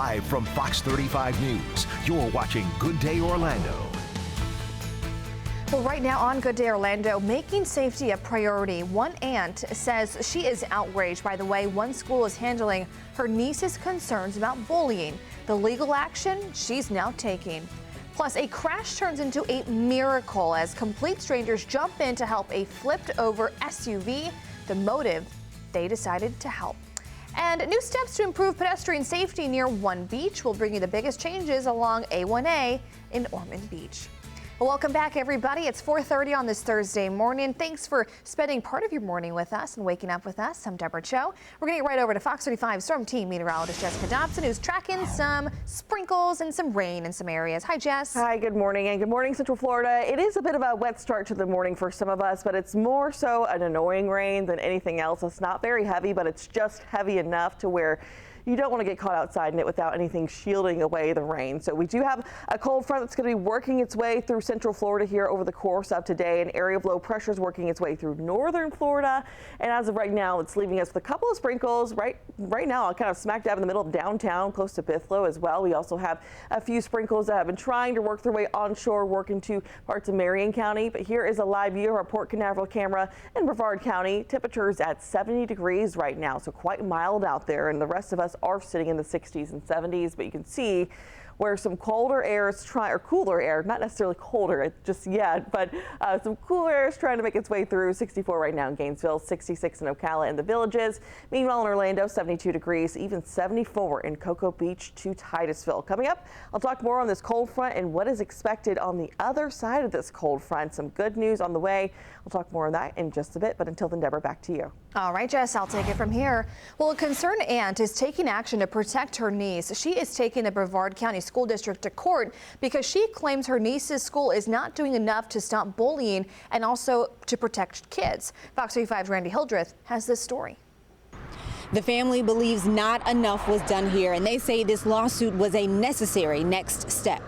Live from Fox 35 News, you're watching Good Day Orlando. Well, right now on Good Day Orlando, making safety a priority. One aunt says she is outraged by the way one school is handling her niece's concerns about bullying. The legal action she's now taking. Plus, a crash turns into a miracle as complete strangers jump in to help a flipped over SUV. The motive, they decided to help. And new steps to improve pedestrian safety near One Beach will bring you the biggest changes along A1A in Ormond Beach. Well, welcome back, everybody. It's 4:30 on this Thursday morning. Thanks for spending part of your morning with us and waking up with us. I'm Deborah Choe. We're going to get right over to Fox 35 Storm Team meteorologist Jessica Dobson, who's tracking some sprinkles and some rain in some areas. Hi, Jess. Hi, good morning, and good morning, Central Florida. It is a bit of a wet start to the morning for some of us, but it's more so an annoying rain than anything else. It's not very heavy, but it's just heavy enough to where you don't want to get caught outside in it without anything shielding away the rain. So we do have a cold front that's going to be working its way through Central Florida here over the course of today. An area of low pressure is working its way through northern Florida. And as of right now, it's leaving us with a couple of sprinkles right now, kind of smack dab in the middle of downtown, close to Bithlo as well. We also have a few sprinkles that have been trying to work their way onshore, work into parts of Marion County. But here is a live view of our Port Canaveral camera in Brevard County. Temperatures at 70 degrees right now, so quite mild out there. And the rest of us are sitting in the 60s and 70s, but you can see where some colder air is cooler air, not necessarily colder just yet, but some cooler air is trying to make its way through. 64 right now in Gainesville, 66 in Ocala and the Villages. Meanwhile, in Orlando, 72 degrees, even 74 in Cocoa Beach to Titusville. Coming up, I'll talk more on this cold front and what is expected on the other side of this cold front. Some good news on the way. We'll talk more on that in just a bit, but until then, Deborah, back to you. All right, Jess, I'll take it from here. Well, a concerned aunt is taking action to protect her niece. She is taking the Brevard County School District to court because she claims her niece's school is not doing enough to stop bullying and also to protect kids. Fox 35's Randy Hildreth has this story. The family believes not enough was done here, and they say this lawsuit was a necessary next step.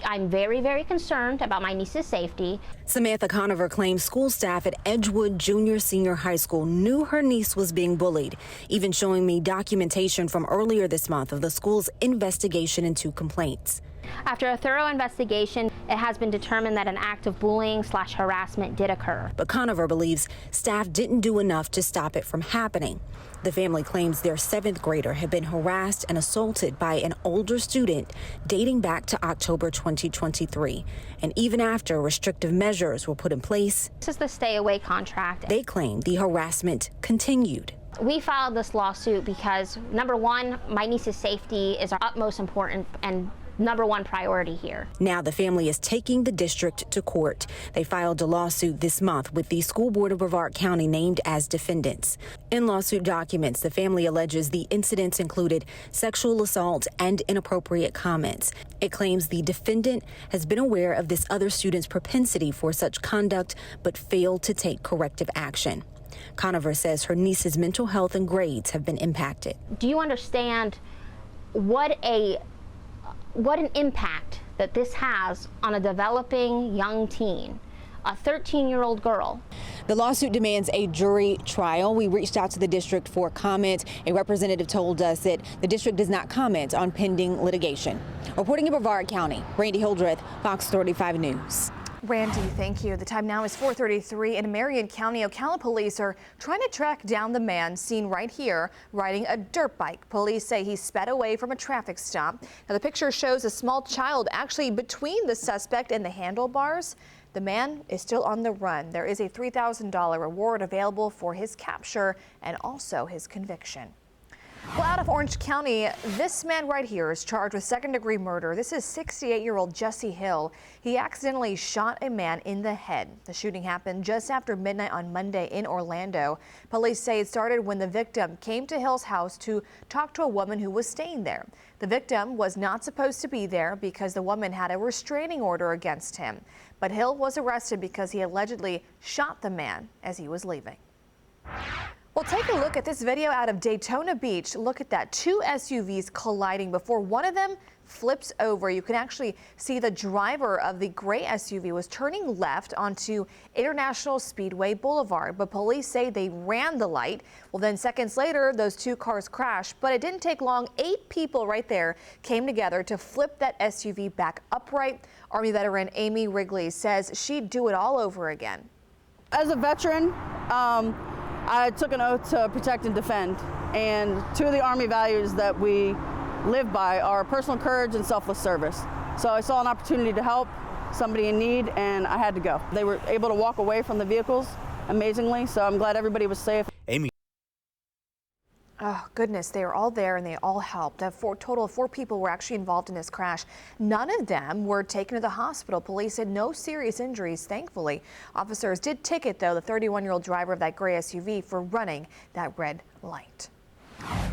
I'm very, very concerned about my niece's safety. Samantha Conover claims school staff at Edgewood Senior High School knew her niece was being bullied, even showing me documentation from earlier this month of the school's investigation into complaints. After a thorough investigation, it has been determined that an act of bullying/harassment did occur. But Conover believes staff didn't do enough to stop it from happening. The family claims their 7th grader had been harassed and assaulted by an older student dating back to October 2023. And even after restrictive measures were put in place, This is the stay away contract. they claim the harassment continued. We filed this lawsuit because, number one, my niece's safety is our utmost important and number one priority here. Now the family is taking the district to court. They filed a lawsuit this month with the School Board of Brevard County named as defendants. In lawsuit documents, the family alleges the incidents included sexual assault and inappropriate comments. It claims the defendant has been aware of this other student's propensity for such conduct but failed to take corrective action. Conover says her niece's mental health and grades have been impacted. Do you understand what an impact that this has on a developing young teen, a 13-year-old girl? The lawsuit demands a jury trial. We reached out to the district for comment. A representative told us that the district does not comment on pending litigation. Reporting in Brevard County, Randy Hildreth, Fox 35 News. Randy, thank you. The time now is 4:33 in Marion County. Ocala police are trying to track down the man seen right here riding a dirt bike. Police say he sped away from a traffic stop. Now the picture shows a small child actually between the suspect and the handlebars. The man is still on the run. There is a $3,000 reward available for his capture and also his conviction. Well, out of Orange County, this man right here is charged with second-degree murder. This is 68-year-old Jesse Hill. He accidentally shot a man in the head. The shooting happened just after midnight on Monday in Orlando. Police say it started when the victim came to Hill's house to talk to a woman who was staying there. The victim was not supposed to be there because the woman had a restraining order against him. But Hill was arrested because he allegedly shot the man as he was leaving. Well, take a look at this video out of Daytona Beach. Look at that. 2 SUVs colliding before one of them flips over. You can actually see the driver of the gray SUV was turning left onto International Speedway Boulevard, but police say they ran the light. Well, then seconds later, those two cars crashed, but it didn't take long. 8 people right there came together to flip that SUV back upright. Army veteran Amy Wrigley says she'd do it all over again. As a veteran, I took an oath to protect and defend, and 2 of the Army values that we live by are personal courage and selfless service. So I saw an opportunity to help somebody in need, and I had to go. They were able to walk away from the vehicles amazingly, so I'm glad everybody was safe. Amy. Oh, goodness, they were all there and they all helped. A total of 4 people were actually involved in this crash. None of them were taken to the hospital. Police said no serious injuries, thankfully. Officers did ticket, though, the 31-year-old driver of that gray SUV for running that red light.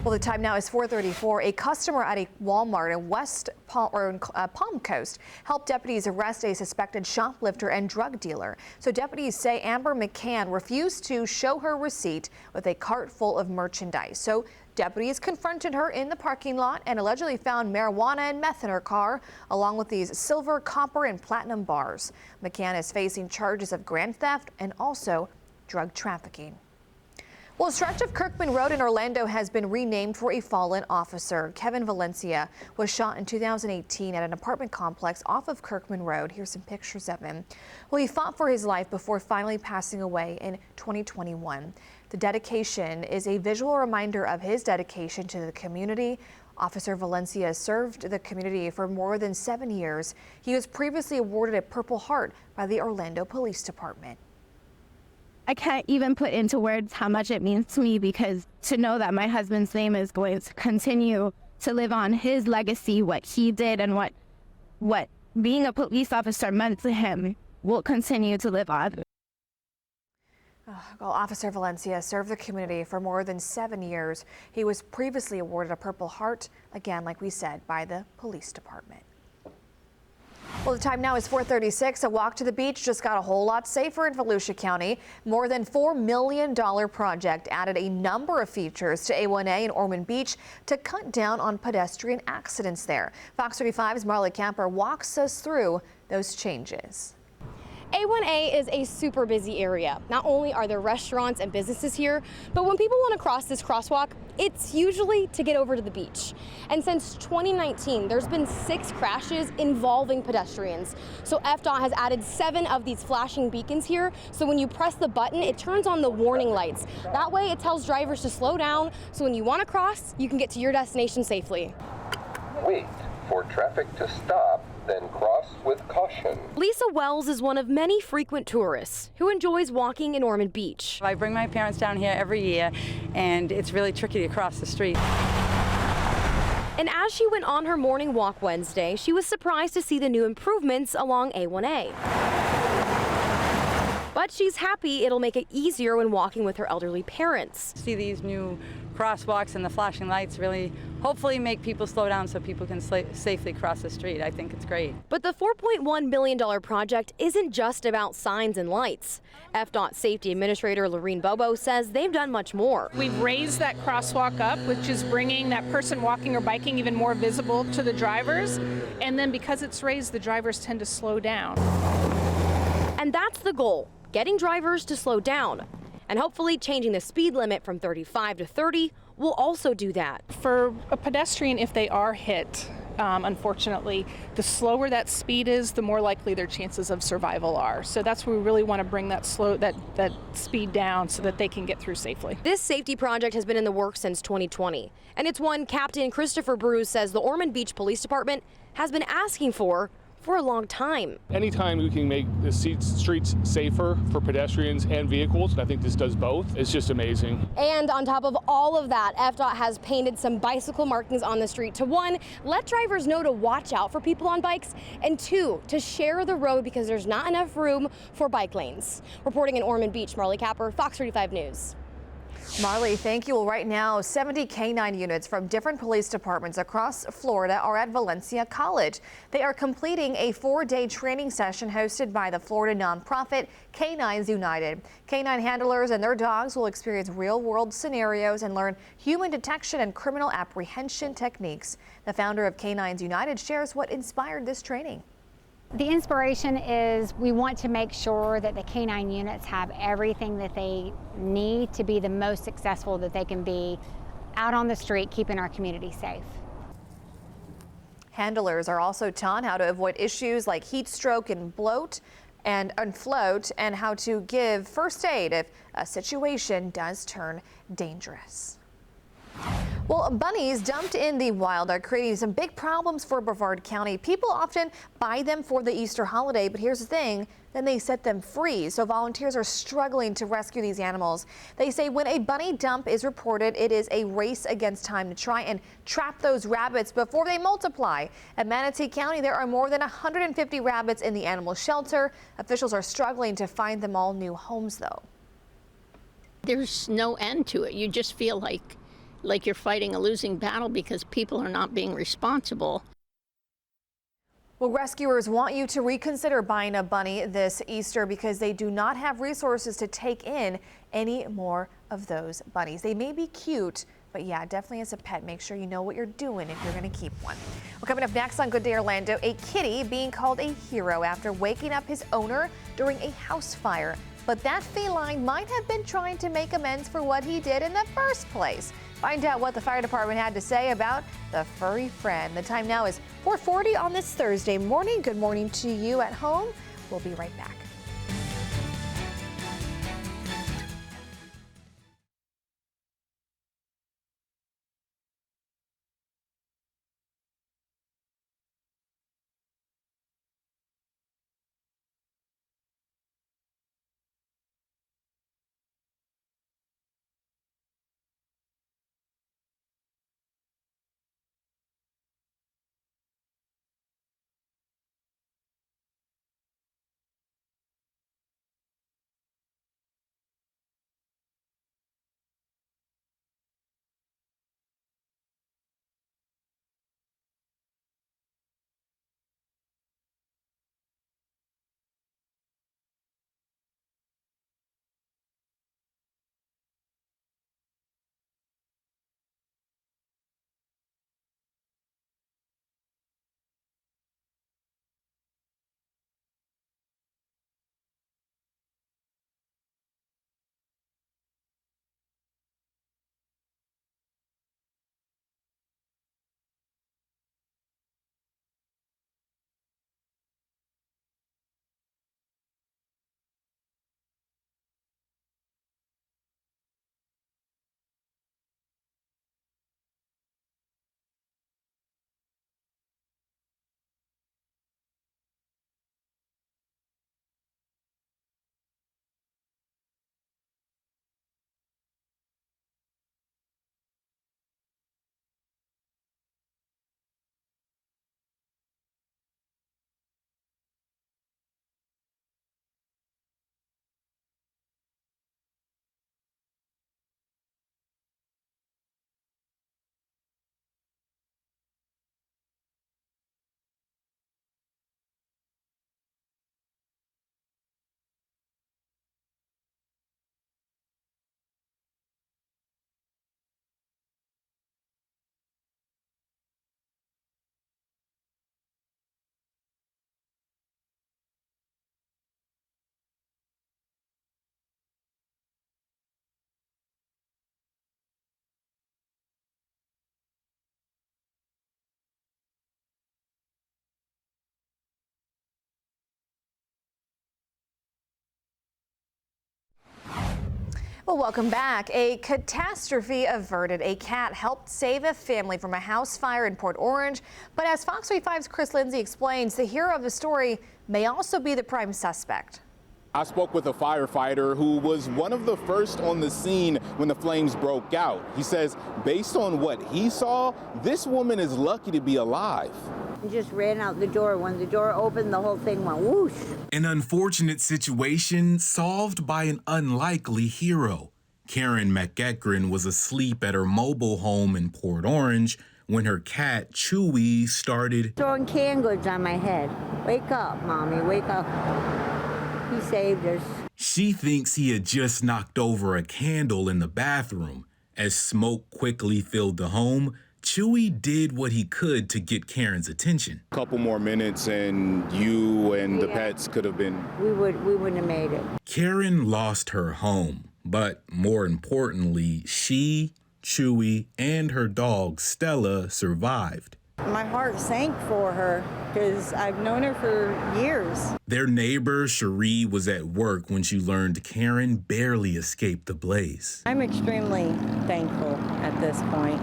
Well, the time now is 4:34. A customer at a Walmart in Palm Coast helped deputies arrest a suspected shoplifter and drug dealer. So deputies say Amber McCann refused to show her receipt with a cart full of merchandise. So deputies confronted her in the parking lot and allegedly found marijuana and meth in her car, along with these silver, copper, and platinum bars. McCann is facing charges of grand theft and also drug trafficking. Well, a stretch of Kirkman Road in Orlando has been renamed for a fallen officer. Kevin Valencia was shot in 2018 at an apartment complex off of Kirkman Road. Here's some pictures of him. Well, he fought for his life before finally passing away in 2021. The dedication is a visual reminder of his dedication to the community. Officer Valencia served the community for more than 7 years. He was previously awarded a Purple Heart by the Orlando Police Department. I can't even put into words how much it means to me, because to know that my husband's name is going to continue to live on, his legacy, what he did and what being a police officer meant to him, will continue to live on. Well, Officer Valencia served the community for more than 7 years. He was previously awarded a Purple Heart, again, like we said, by the police department. Well, the time now is 4:36. A walk to the beach just got a whole lot safer in Volusia County. More than $4 million project added a number of features to A1A and Ormond Beach to cut down on pedestrian accidents there. Fox 35's Marley Camper walks us through those changes. A1A is a super busy area. Not only are there restaurants and businesses here, but when people want to cross this crosswalk, it's usually to get over to the beach. And since 2019, there's been 6 crashes involving pedestrians. So FDOT has added 7 of these flashing beacons here. So when you press the button, it turns on the warning lights. That way it tells drivers to slow down. So when you want to cross, you can get to your destination safely. Wait for traffic to stop, then cross with caution. Lisa Wells is one of many frequent tourists who enjoys walking in Ormond Beach. I bring my parents down here every year, and it's really tricky to cross the street. And as she went on her morning walk Wednesday, she was surprised to see the new improvements along A1A. But she's happy it'll make it easier when walking with her elderly parents. See these new crosswalks and the flashing lights really hopefully make people slow down so people can safely cross the street. I think it's great. But the $4.1 million project isn't just about signs and lights. FDOT Safety Administrator Lorene Bobo says they've done much more. We've raised that crosswalk up, which is bringing that person walking or biking even more visible to the drivers. And then because it's raised, the drivers tend to slow down. And that's the goal, getting drivers to slow down. And hopefully changing the speed limit from 35 to 30 will also do that. For a pedestrian, if they are hit, unfortunately, the slower that speed is, the more likely their chances of survival are. So that's where we really want to bring that speed down so that they can get through safely. This safety project has been in the works since 2020. And it's one Captain Christopher Bruce says the Ormond Beach Police Department has been asking for a long time. Anytime we can make the streets safer for pedestrians and vehicles, and I think this does both, it's just amazing. And on top of all of that, FDOT has painted some bicycle markings on the street to 1, let drivers know to watch out for people on bikes, and 2, to share the road because there's not enough room for bike lanes. Reporting in Ormond Beach, Marley Capper, Fox 35 News. Marley, thank you. Well, right now, 70 K-9 units from different police departments across Florida are at Valencia College. They are completing a 4-day training session hosted by the Florida nonprofit K-9s United. K-9 handlers and their dogs will experience real-world scenarios and learn human detection and criminal apprehension techniques. The founder of K-9s United shares what inspired this training. The inspiration is we want to make sure that the K-9 units have everything that they need to be the most successful that they can be out on the street, keeping our community safe. Handlers are also taught how to avoid issues like heat stroke and float, and how to give first aid if a situation does turn dangerous. Well, bunnies dumped in the wild are creating some big problems for Brevard County. People often buy them for the Easter holiday, but here's the thing, then they set them free. So volunteers are struggling to rescue these animals. They say when a bunny dump is reported, it is a race against time to try and trap those rabbits before they multiply. At Manatee County, there are more than 150 rabbits in the animal shelter. Officials are struggling to find them all new homes, though. There's no end to it. You just feel like you're fighting a losing battle because people are not being responsible. Well, rescuers want you to reconsider buying a bunny this Easter because they do not have resources to take in any more of those bunnies. They may be cute, but yeah, definitely as a pet, make sure you know what you're doing if you're going to keep one. Well, coming up next on Good Day Orlando, a kitty being called a hero after waking up his owner during a house fire. But that feline might have been trying to make amends for what he did in the first place. Find out what the fire department had to say about the furry friend. The time now is 4:40 on this Thursday morning. Good morning to you at home. We'll be right back. Well, welcome back. A catastrophe averted. A cat helped save a family from a house fire in Port Orange. But as Fox 35's Chris Lindsay explains, the hero of the story may also be the prime suspect. I spoke with a firefighter who was one of the first on the scene when the flames broke out. He says, based on what he saw, this woman is lucky to be alive. He just ran out the door. When the door opened, the whole thing went whoosh. An unfortunate situation solved by an unlikely hero. Karen McEachran was asleep at her mobile home in Port Orange when her cat, Chewy, started throwing canned goods on my head. Wake up, Mommy, wake up. He saved us. She thinks he had just knocked over a candle in the bathroom. As smoke quickly filled the home, Chewy did what he could to get Karen's attention. A couple more minutes and you and the pets could have been... We wouldn't have made it. Karen lost her home, but more importantly, she, Chewy, and her dog, Stella, survived. My heart sank for her because I've known her for years. Their neighbor, Cherie, was at work when she learned Karen barely escaped the blaze. I'm extremely thankful at this point.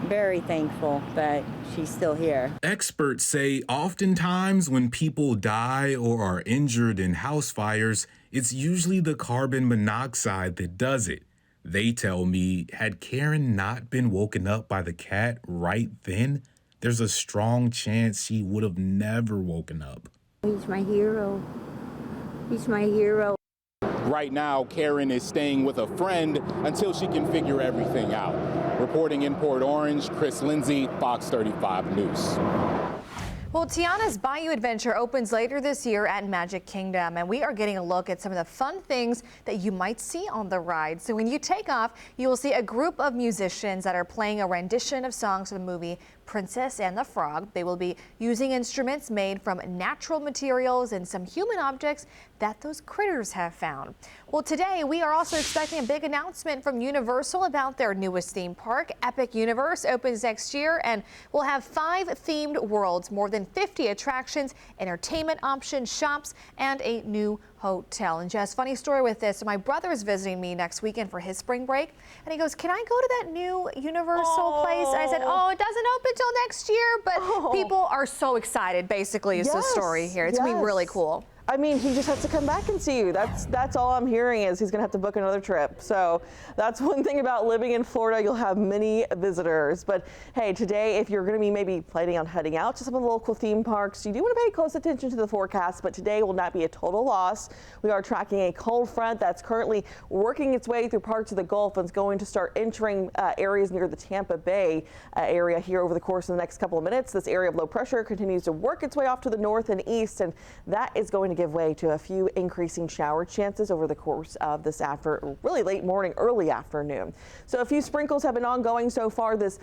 Very thankful that she's still here. Experts say oftentimes when people die or are injured in house fires, it's usually the carbon monoxide that does it. They tell me, had Karen not been woken up by the cat right then, there's a strong chance she would have never woken up. He's my hero. He's my hero. Right now, Karen is staying with a friend until she can figure everything out. Reporting in Port Orange, Chris Lindsay, Fox 35 News. Well, Tiana's Bayou Adventure opens later this year at Magic Kingdom, and we are getting a look at some of the fun things that you might see on the ride. So when you take off, you will see a group of musicians that are playing a rendition of songs from the movie Princess and the Frog. They will be using instruments made from natural materials and some human objects that those critters have found. Well, today we are also expecting a big announcement from Universal about their newest theme park. Epic Universe opens next year and will have 5 themed worlds, more than 50 attractions, entertainment options, shops, and a new hotel. And Jess, funny story with this. My brother is visiting me next weekend for his spring break, and he goes, "Can I go to that new Universal place?" I said, "Oh, it doesn't open till next year," but people are so excited, basically, is the story here. It's gonna be really cool. I mean, he just has to come back and see you. That's all I'm hearing is he's gonna have to book another trip. So that's one thing about living in Florida. You'll have many visitors. But hey, today, if you're gonna be maybe planning on heading out to some of the local theme parks, you do want to pay close attention to the forecast. But today will not be a total loss. We are tracking a cold front that's currently working its way through parts of the Gulf and is going to start entering areas near the Tampa Bay area here over the course of the next couple of minutes. This area of low pressure continues to work its way off to the north and east, and that is going to give way to a few increasing shower chances over the course of this really late morning, early afternoon. So a few sprinkles have been ongoing so far this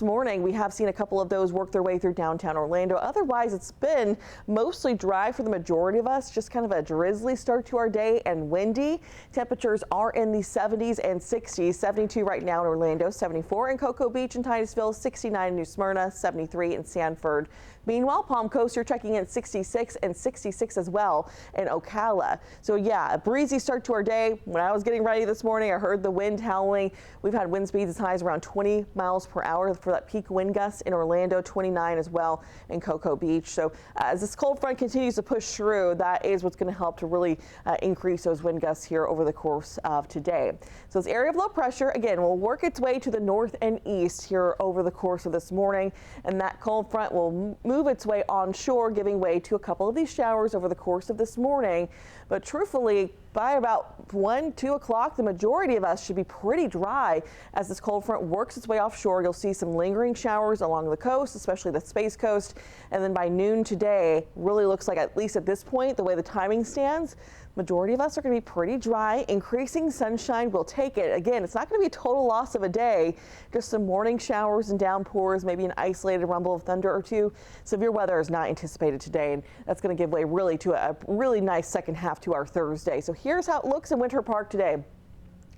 morning. We have seen a couple of those work their way through downtown Orlando. Otherwise, it's been mostly dry for the majority of us, just kind of a drizzly start to our day and windy. Temperatures are in the 70s and 60s, 72 right now in Orlando, 74 in Cocoa Beach and Titusville, 69 in New Smyrna, 73 in Sanford. Meanwhile, Palm Coast, you're checking in 66 and 66 as well in Ocala. So yeah, a breezy start to our day. When I was getting ready this morning, I heard the wind howling. We've had wind speeds as high as around 20 miles per hour for that peak wind gust in Orlando, 29 as well in Cocoa Beach. So as this cold front continues to push through, that is what's going to help to really increase those wind gusts here over the course of today. So this area of low pressure, again, will work its way to the north and east here over the course of this morning, and that cold front will move its way onshore, giving way to a couple of these showers over the course of this morning. But truthfully, by about 1, 2 o'clock, the majority of us should be pretty dry as this cold front works its way offshore. You'll see some lingering showers along the coast, especially the Space Coast. And then by noon today, really looks like, at least at this point, the way the timing stands, majority of us are going to be pretty dry. Increasing sunshine will take it. Again, it's not going to be a total loss of a day. Just some morning showers and downpours, maybe an isolated rumble of thunder or two. Severe weather is not anticipated today, and that's going to give way really to a really nice second half to our Thursday. So here's how it looks in Winter Park today.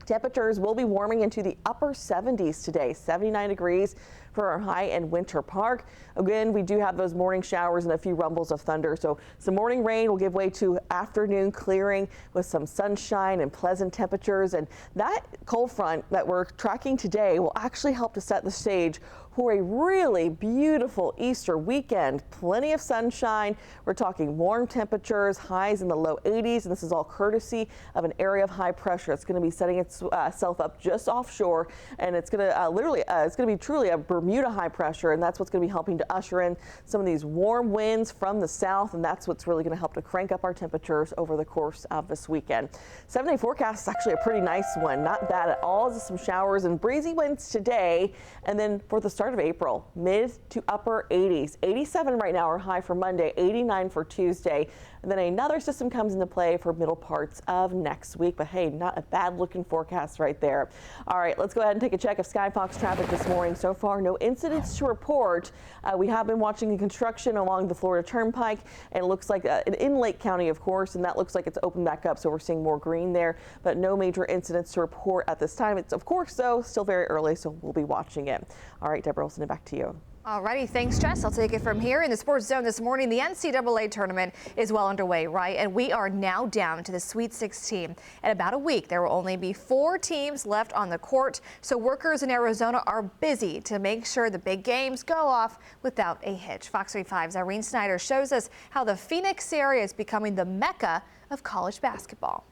Temperatures will be warming into the upper 70s today, 79 degrees for our high in Winter Park. Again, we do have those morning showers and a few rumbles of thunder. So some morning rain will give way to afternoon clearing with some sunshine and pleasant temperatures. And that cold front that we're tracking today will actually help to set the stage for a really beautiful Easter weekend. Plenty of sunshine. We're talking warm temperatures, highs in the low 80s, and this is all courtesy of an area of high pressure. It's going to be setting itself up just offshore, and it's going to it's going to be truly a Bermuda high pressure, and that's what's going to be helping to usher in some of these warm winds from the south, and that's what's really going to help to crank up our temperatures over the course of this weekend. 7-day forecast is actually a pretty nice one. Not bad at all. Just some showers and breezy winds today, and then for the start of April, mid to upper 80s. 87 right now, our high for Monday, 89 for Tuesday. And then another system comes into play for middle parts of next week. But hey, not a bad looking forecast right there. All right, let's go ahead and take a check of Skyfox traffic this morning. So far, no incidents to report. We have been watching the construction along the Florida Turnpike, and it looks like in Lake County, of course, and that looks like it's opened back up. So we're seeing more green there, but no major incidents to report at this time. It's, of course, though, still very early, so we'll be watching it. All right, Deborah, I'll send it back to you. Alrighty, thanks, Jess. I'll take it from here. In the Sports Zone this morning, the NCAA tournament is well underway, right? And we are now down to the Sweet 16. In about a week, there will only be 4 teams left on the court. So workers in Arizona are busy to make sure the big games go off without a hitch. Fox 35's Irene Snyder shows us how the Phoenix area is becoming the mecca of college basketball.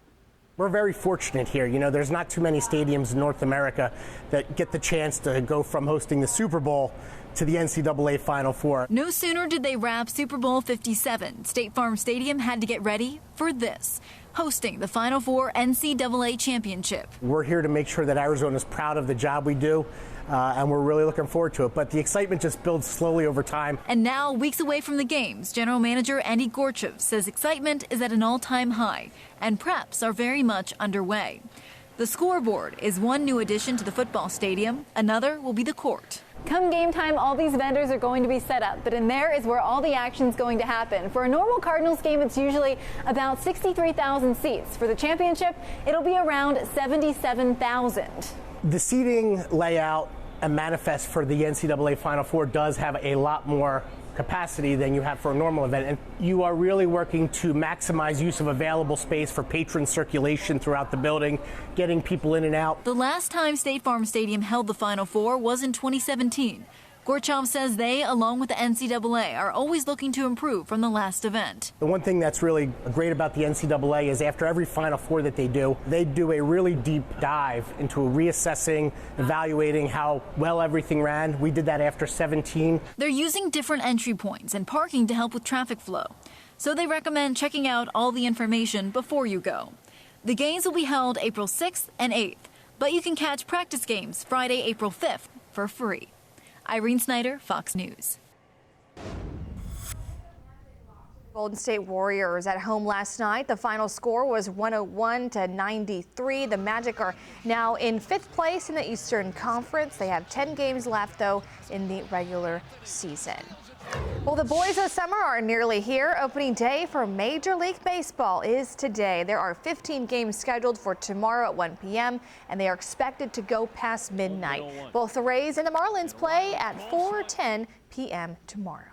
We're very fortunate here. You know, there's not too many stadiums in North America that get the chance to go from hosting the Super Bowl to the NCAA Final Four. No sooner did they wrap Super Bowl 57, State Farm Stadium had to get ready for this, hosting the Final Four NCAA Championship. We're here to make sure that Arizona's proud of the job we do, and we're really looking forward to it. But the excitement just builds slowly over time. And now, weeks away from the games, General Manager Andy Gorchev says excitement is at an all-time high, and preps are very much underway. The scoreboard is one new addition to the football stadium. Another will be the court. Come game time, all these vendors are going to be set up, but in there is where all the action's going to happen. For a normal Cardinals game, it's usually about 63,000 seats. For the championship, it'll be around 77,000. The seating layout and manifest for the NCAA Final Four does have a lot more capacity than you have for a normal event, and you are really working to maximize use of available space for patron circulation throughout the building, getting people in and out. The last time State Farm Stadium held the Final Four was in 2017. Gorchev says they, along with the NCAA, are always looking to improve from the last event. The one thing that's really great about the NCAA is after every Final Four that they do a really deep dive into reassessing, evaluating how well everything ran. We did that after 17. They're using different entry points and parking to help with traffic flow. So they recommend checking out all the information before you go. The games will be held April 6th and 8th, but you can catch practice games Friday, April 5th for free. Irene Snyder, Fox News. Golden State Warriors at home last night. The final score was 101-93. The Magic are now in 5th place in the Eastern Conference. They have 10 games left, though, in the regular season. Well, the boys of summer are nearly here. Opening day for Major League Baseball is today. There are 15 games scheduled for tomorrow at 1 p.m., and they are expected to go past midnight. Both the Rays and the Marlins play at 4:10 p.m. tomorrow.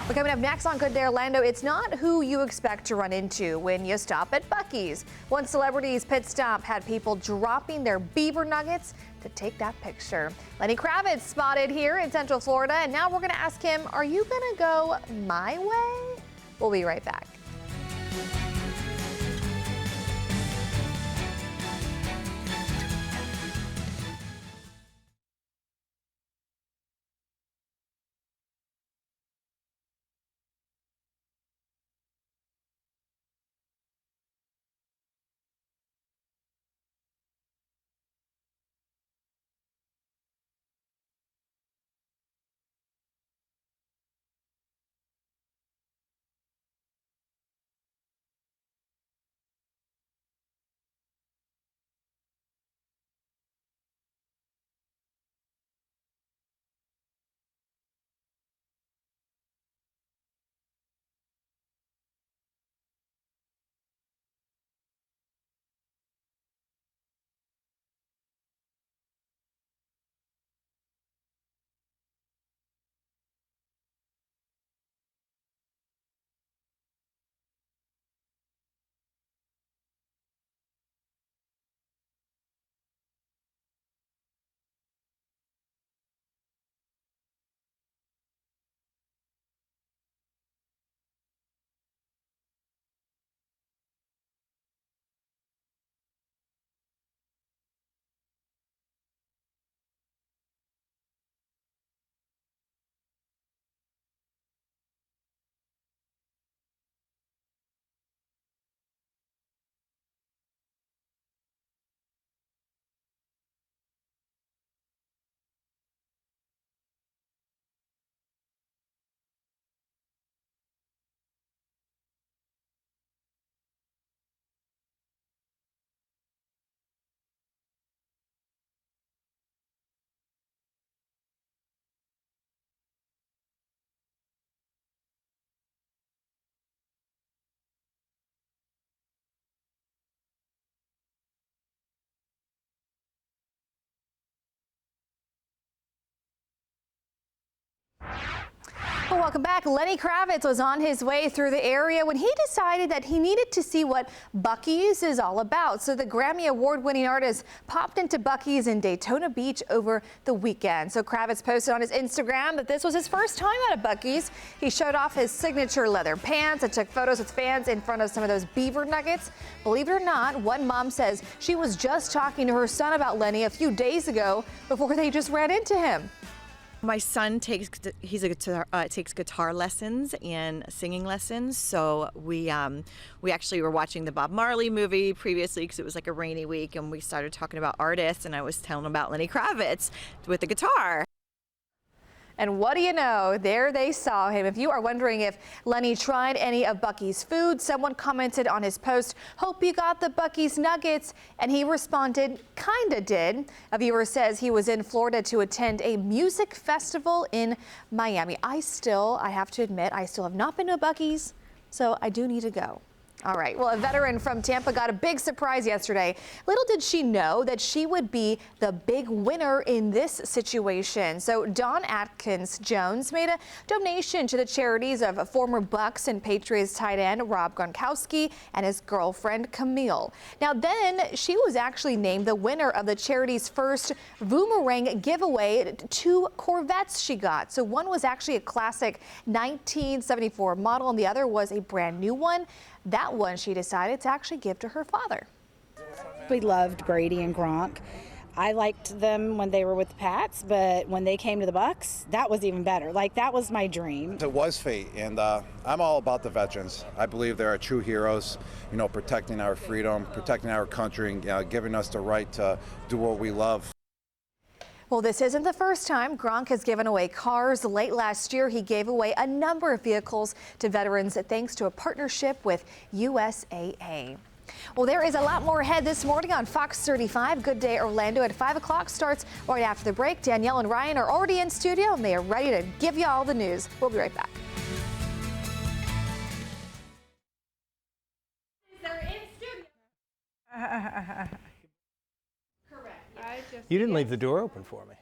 Well, coming up next on Good Day Orlando, it's not who you expect to run into when you stop at Buc-ee's. One celebrity's pit stop had people dropping their beaver nuggets to take that picture. Lenny Kravitz spotted here in Central Florida, and now we're going to ask him, are you going to go my way? We'll be right back. Welcome back. Lenny Kravitz was on his way through the area when he decided that he needed to see what Buc-ee's is all about. So the Grammy Award-winning artist popped into Buc-ee's in Daytona Beach over the weekend. So Kravitz posted on his Instagram that this was his first time at a Buc-ee's. He showed off his signature leather pants and took photos with fans in front of some of those beaver nuggets. Believe it or not, one mom says she was just talking to her son about Lenny a few days ago before they just ran into him. My son takes guitar lessons and singing lessons. So we actually were watching the Bob Marley movie previously because it was like a rainy week, and we started talking about artists, and I was telling him about Lenny Kravitz with the guitar. And what do you know? There they saw him. If you are wondering if Lenny tried any of Buc-ee's food, someone commented on his post, "Hope you got the Buc-ee's nuggets," and he responded, "Kinda did." A viewer says he was in Florida to attend a music festival in Miami. I have to admit, I still have not been to a Buc-ee's, so I do need to go. All right. Well, a veteran from Tampa got a big surprise yesterday. Little did she know that she would be the big winner in this situation. So Don Atkins Jones made a donation to the charities of former Bucks and Patriots tight end Rob Gronkowski and his girlfriend Camille. Now then, she was actually named the winner of the charity's first boomerang giveaway. 2 Corvettes she got. So one was actually a classic 1974 model and the other was a brand new one. That one she decided to actually give to her father. We loved Brady and Gronk. I liked them when they were with the Pats, but when they came to the Bucks, that was even better. Like, that was my dream. It was fate, and I'm all about the veterans. I believe they're true heroes, protecting our freedom, protecting our country, and giving us the right to do what we love. Well, this isn't the first time Gronk has given away cars. Late last year, he gave away a number of vehicles to veterans thanks to a partnership with USAA. Well, there is a lot more ahead this morning on Fox 35. Good Day Orlando at 5 o'clock starts right after the break. Danielle and Ryan are already in studio and they are ready to give you all the news. We'll be right back. You didn't leave the door open for me.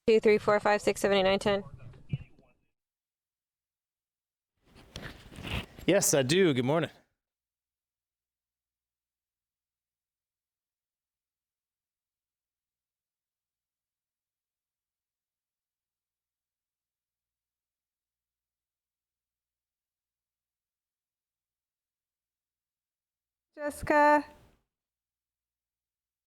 Two, 3, 4, 5, 6, 7, 8, 9, 10. Yes, I do. Good morning. Jessica.